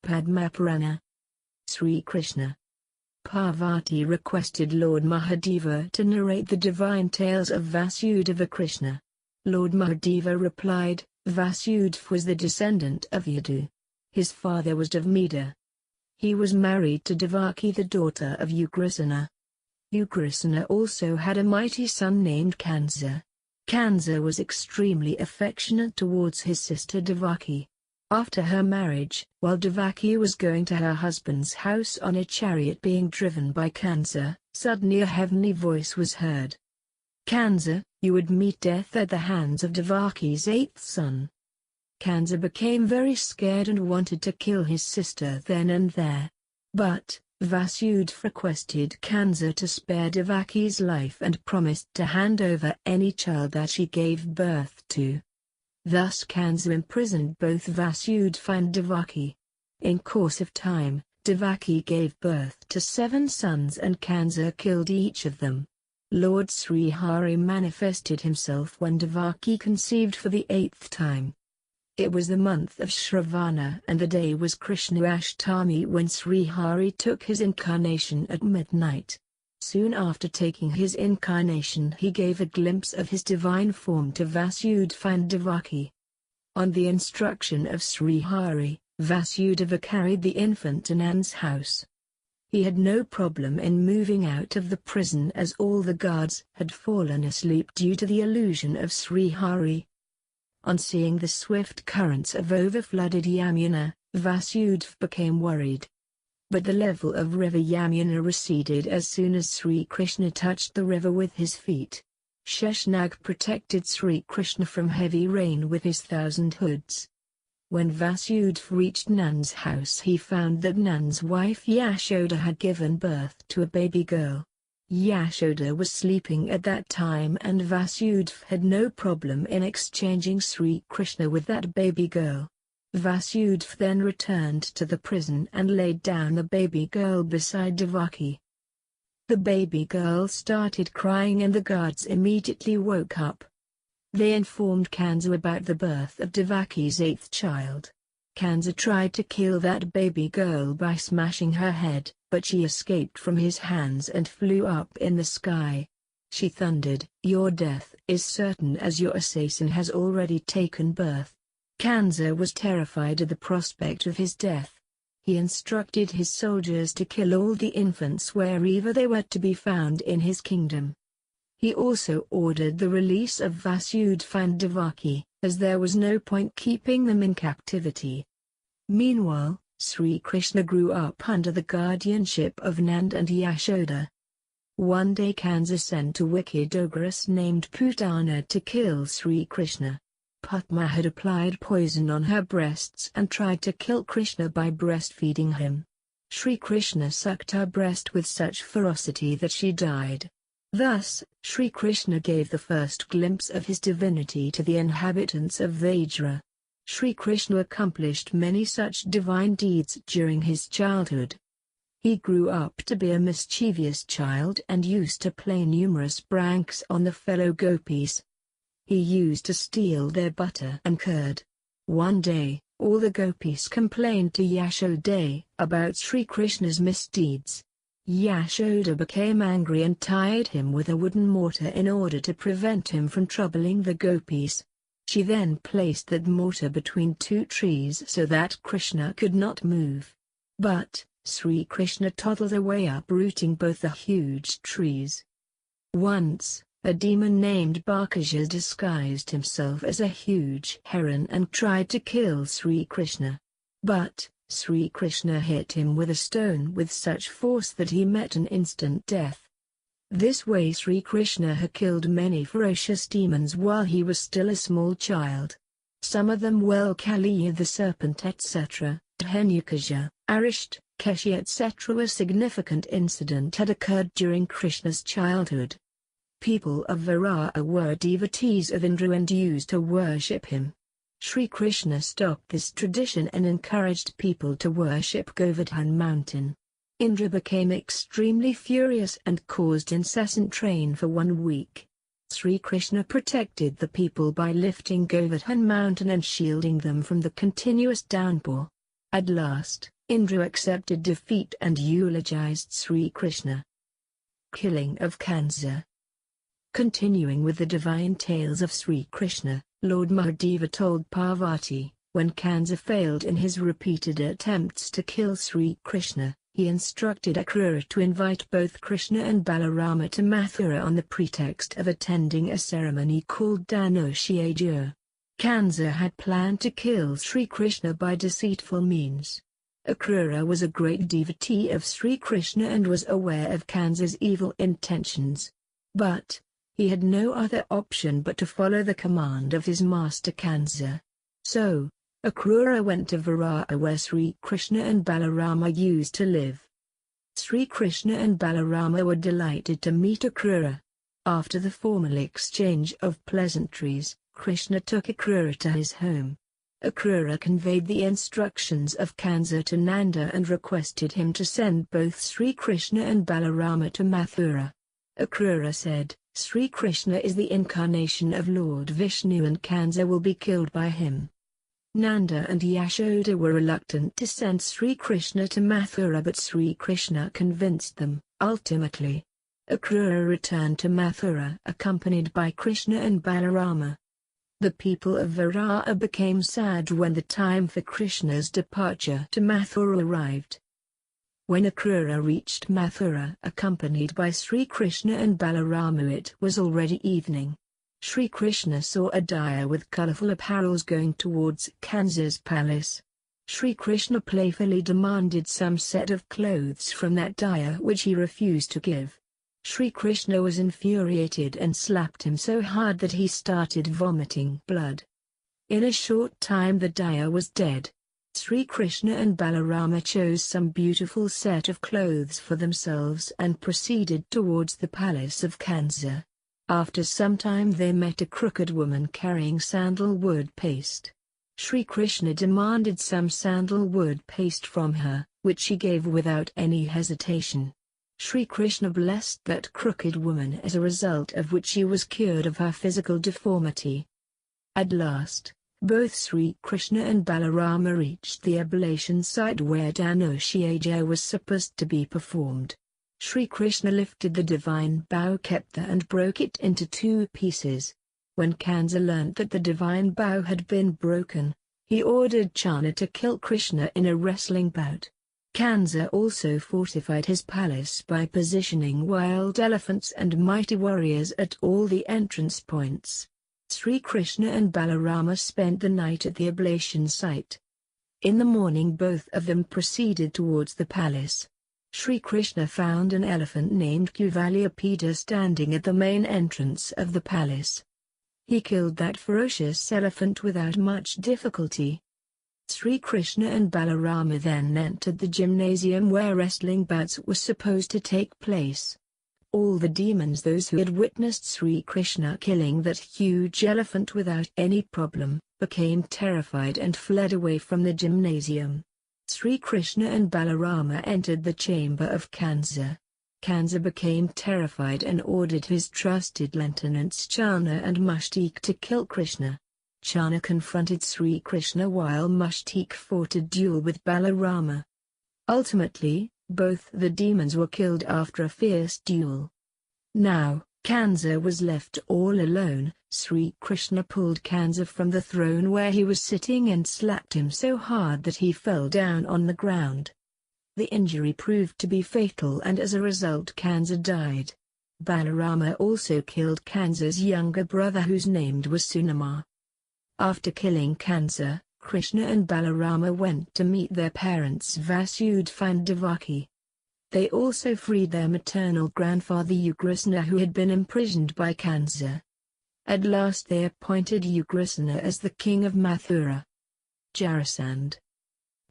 Padma Purana. Sri Krishna. Parvati requested Lord Mahadeva to narrate the divine tales of Vasudeva Krishna. Lord Mahadeva replied, Vasudeva was the descendant of Yadu. His father was Devamida. He was married to Devaki, the daughter of укрīʃnə. укрīʃnə also had a mighty son named Kansa. Kansa was extremely affectionate towards his sister Devaki. After her marriage, while Devaki was going to her husband's house on a chariot being driven by Kansa, suddenly a heavenly voice was heard. Kansa, you would meet death at the hands of Devaki's eighth son. Kansa became very scared and wanted to kill his sister then and there. But Vasudeva requested Kansa to spare Devaki's life and promised to hand over any child that she gave birth to. Thus Kansa imprisoned both Vasudeva and Devaki. In course of time, Devaki gave birth to 7 sons and Kansa killed each of them. Lord Sri Hari manifested himself when Devaki conceived for the 8th time. It was the month of Shravana and the day was Krishna Ashtami when Sri Hari took his incarnation at midnight. Soon after taking his incarnation he gave a glimpse of his divine form to Vasudeva and Devaki. On the instruction of Sri Hari, Vasudeva carried the infant to Nan's house. He had no problem in moving out of the prison as all the guards had fallen asleep due to the illusion of Sri Hari. On seeing the swift currents of overflooded Yamuna, Vasudeva became worried. But the level of river Yamuna receded as soon as Sri Krishna touched the river with his feet. Sheshnag protected Sri Krishna from heavy rain with his 1,000 hoods. When Vasudeva reached Nan's house he found that Nan's wife Yashoda had given birth to a baby girl. Yashoda was sleeping at that time and Vasudeva had no problem in exchanging Sri Krishna with that baby girl. Vasudeva then returned to the prison and laid down the baby girl beside Devaki. The baby girl started crying and the guards immediately woke up. They informed Kansa about the birth of Devaki's 8th child. Kansa tried to kill that baby girl by smashing her head, but she escaped from his hands and flew up in the sky. She thundered, "Your death is certain as your assassin has already taken birth." Kansa was terrified at the prospect of his death. He instructed his soldiers to kill all the infants wherever they were to be found in his kingdom. He also ordered the release of Vasudeva and Devaki, as there was no point keeping them in captivity. Meanwhile, Sri Krishna grew up under the guardianship of Nand and Yashoda. One day Kansa sent a wicked ogress named Putana to kill Sri Krishna. Padma had applied poison on her breasts and tried to kill Krishna by breastfeeding him. Sri Krishna sucked her breast with such ferocity that she died. Thus, Sri Krishna gave the first glimpse of his divinity to the inhabitants of Vajra. Sri Krishna accomplished many such divine deeds during his childhood. He grew up to be a mischievous child and used to play numerous pranks on the fellow gopis. He used to steal their butter and curd. One day, all the gopis complained to Yashoda about Sri Krishna's misdeeds. Yashoda became angry and tied him with a wooden mortar in order to prevent him from troubling the gopis. She then placed that mortar between 2 trees so that Krishna could not move. But Sri Krishna toddled away uprooting both the huge trees. Once, a demon named Bhakasha disguised himself as a huge heron and tried to kill Sri Krishna. But Sri Krishna hit him with a stone with such force that he met an instant death. This way Sri Krishna had killed many ferocious demons while he was still a small child. Some of them were Kaliya the serpent etc., Dhenukasha, Arisht, Keshi etc. A significant incident had occurred during Krishna's childhood. People of Varaha were devotees of Indra and used to worship him. Sri Krishna stopped this tradition and encouraged people to worship Govardhan mountain. Indra became extremely furious and caused incessant rain for 1 week. Sri Krishna protected the people by lifting Govardhan mountain and shielding them from the continuous downpour. At last, Indra accepted defeat and eulogized Sri Krishna. Killing of Kansa. Continuing with the divine tales of Sri Krishna, Lord Mahadeva told Parvati, when Kansa failed in his repeated attempts to kill Sri Krishna, he instructed Akrura to invite both Krishna and Balarama to Mathura on the pretext of attending a ceremony called Dhanushyaja. Kansa had planned to kill Sri Krishna by deceitful means. Akrura was a great devotee of Sri Krishna and was aware of Kansa's evil intentions. But he had no other option but to follow the command of his master Kansa. So, Akrura went to Varaya where Sri Krishna and Balarama used to live. Sri Krishna and Balarama were delighted to meet Akrura. After the formal exchange of pleasantries, Krishna took Akrura to his home. Akrura conveyed the instructions of Kansa to Nanda and requested him to send both Sri Krishna and Balarama to Mathura. Akrura said, Sri Krishna is the incarnation of Lord Vishnu and Kansa will be killed by him. Nanda and Yashoda were reluctant to send Sri Krishna to Mathura, but Sri Krishna convinced them. Ultimately, Akrura returned to Mathura accompanied by Krishna and Balarama. The people of Varaya became sad when the time for Krishna's departure to Mathura arrived. When Akrura reached Mathura accompanied by Sri Krishna and Balarama, it was already evening. Sri Krishna saw a dyer with colorful apparels going towards Kansa's palace. Sri Krishna playfully demanded some set of clothes from that dyer which he refused to give. Sri Krishna was infuriated and slapped him so hard that he started vomiting blood. In a short time the dyer was dead. Sri Krishna and Balarama chose some beautiful set of clothes for themselves and proceeded towards the palace of Kansa. After some time they met a crooked woman carrying sandalwood paste. Sri Krishna demanded some sandalwood paste from her, which she gave without any hesitation. Sri Krishna blessed that crooked woman, as a result of which she was cured of her physical deformity. At last, both Sri Krishna and Balarama reached the oblation site where Dhanushyaja was supposed to be performed. Sri Krishna lifted the divine bow scepter and broke it into 2 pieces. When Kansa learnt that the divine bow had been broken, he ordered Channa to kill Krishna in a wrestling bout. Kansa also fortified his palace by positioning wild elephants and mighty warriors at all the entrance points. Sri Krishna and Balarama spent the night at the oblation site. In the morning both of them proceeded towards the palace. Sri Krishna found an elephant named Kuvalyapada standing at the main entrance of the palace. He killed that ferocious elephant without much difficulty. Sri Krishna and Balarama then entered the gymnasium where wrestling bouts were supposed to take place. All the demons, those who had witnessed Sri Krishna killing that huge elephant without any problem, became terrified and fled away from the gymnasium. Sri Krishna and Balarama entered the chamber of Kansa. Kansa became terrified and ordered his trusted lieutenants Channa and Mushtik to kill Krishna. Channa confronted Sri Krishna while Mushtik fought a duel with Balarama. Ultimately, both the demons were killed after a fierce duel. Now, Kansa was left all alone. Sri Krishna pulled Kansa from the throne where he was sitting and slapped him so hard that he fell down on the ground. The injury proved to be fatal and as a result Kansa died. Balarama also killed Kansa's younger brother whose name was Sunama. After killing Kansa, Krishna and Balarama went to meet their parents Vasudeva and Devaki. They also freed their maternal grandfather ʻKṛṣnə who had been imprisoned by Kansa. At last they appointed ʻKṛṣnə as the king of Mathura. Jarasandha.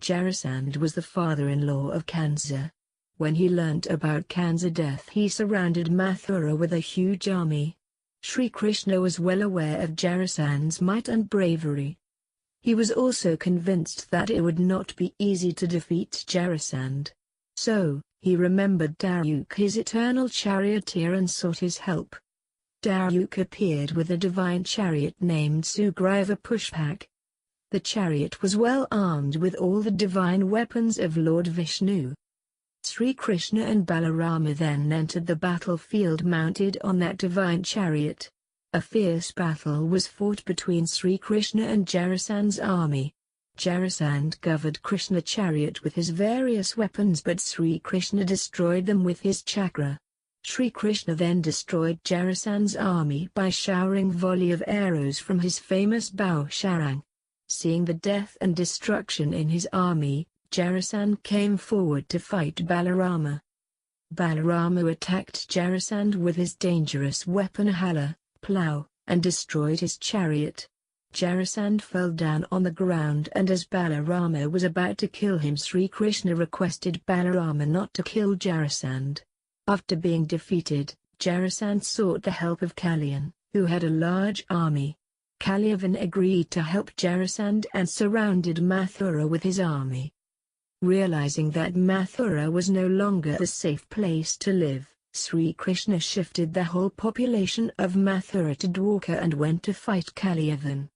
Jarasandha was the father-in-law of Kansa. When he learnt about Kansa's death he surrounded Mathura with a huge army. Sri Krishna was well aware of Jarasandha's might and bravery. He was also convinced that it would not be easy to defeat Jarasandha. So, he remembered Daryuka, his eternal charioteer, and sought his help. Daryuka appeared with a divine chariot named Sugriva Pushpak. The chariot was well armed with all the divine weapons of Lord Vishnu. Sri Krishna and Balarama then entered the battlefield mounted on that divine chariot. A fierce battle was fought between Sri Krishna and Jarasandha's army. Jarasandha covered Krishna's chariot with his various weapons, but Sri Krishna destroyed them with his chakra. Sri Krishna then destroyed Jarasandha's army by showering volley of arrows from his famous bow Sharang. Seeing the death and destruction in his army, Jarasandha came forward to fight Balarama. Balarama attacked Jarasandha with his dangerous weapon Hala, plough, and destroyed his chariot. Jarasandha fell down on the ground, and as Balarama was about to kill him, Sri Krishna requested Balarama not to kill Jarasandha. After being defeated, Jarasandha sought the help of Kalyan, who had a large army. Kalyavan agreed to help Jarasandha and surrounded Mathura with his army. Realizing that Mathura was no longer a safe place to live, Sri Krishna shifted the whole population of Mathura to Dwarka and went to fight Kalyavan.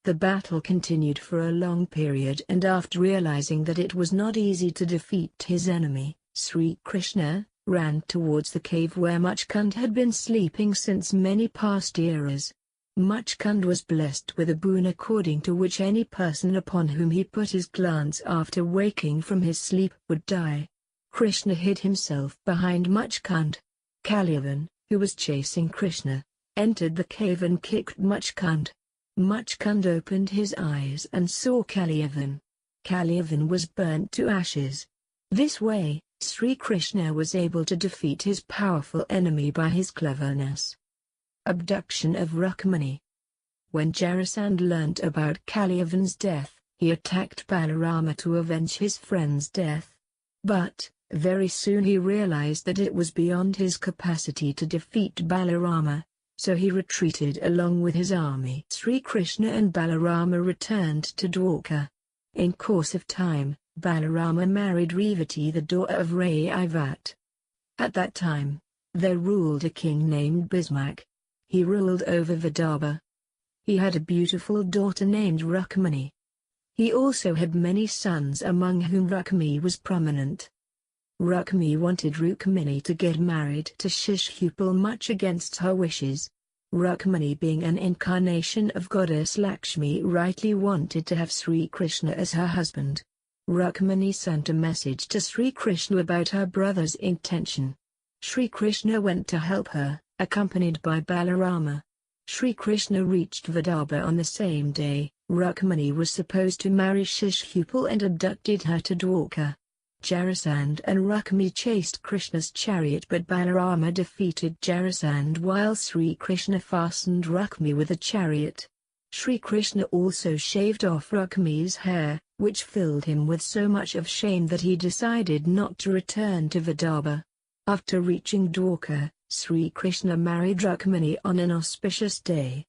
The battle continued for a long period, and after realizing that it was not easy to defeat his enemy, Sri Krishna ran towards the cave where Mukunda had been sleeping since many past eras. Mukunda was blessed with a boon according to which any person upon whom he put his glance after waking from his sleep would die. Krishna hid himself behind Mukunda. Kalyavan, who was chasing Krishna, entered the cave and kicked Mukunda. Mukunda opened his eyes and saw Kalyavan. Kalyavan was burnt to ashes. This way, Sri Krishna was able to defeat his powerful enemy by his cleverness. Abduction of Rukmini. When Jarasandha learnt about Kalyavan's death, he attacked Balarama to avenge his friend's death. But, very soon he realized that it was beyond his capacity to defeat Balarama, so he retreated along with his army. Sri Krishna and Balarama returned to Dwarka. In course of time, Balarama married Revati, the daughter of Raivat. At that time, there ruled a king named Bismarck. He ruled over Vidarbha. He had a beautiful daughter named Rukmini. He also had many sons, among whom Rukmini was prominent. Rukmini wanted Rukmini to get married to Shishupal much against her wishes. Rukmini, being an incarnation of goddess Lakshmi, rightly wanted to have Sri Krishna as her husband. Rukmini sent a message to Sri Krishna about her brother's intention. Sri Krishna went to help her, accompanied by Balarama. Sri Krishna reached Vidarbha on the same day. Rukmini was supposed to marry Shishupal and abducted her to Dwarka. Jarasandha and Rukmini chased Krishna's chariot, but Balarama defeated Jarasandha while Sri Krishna fastened Rukmini with a chariot. Sri Krishna also shaved off Rukmini's hair, which filled him with so much of shame that he decided not to return to Vidarbha. After reaching Dwarka, Sri Krishna married Rukmini on an auspicious day.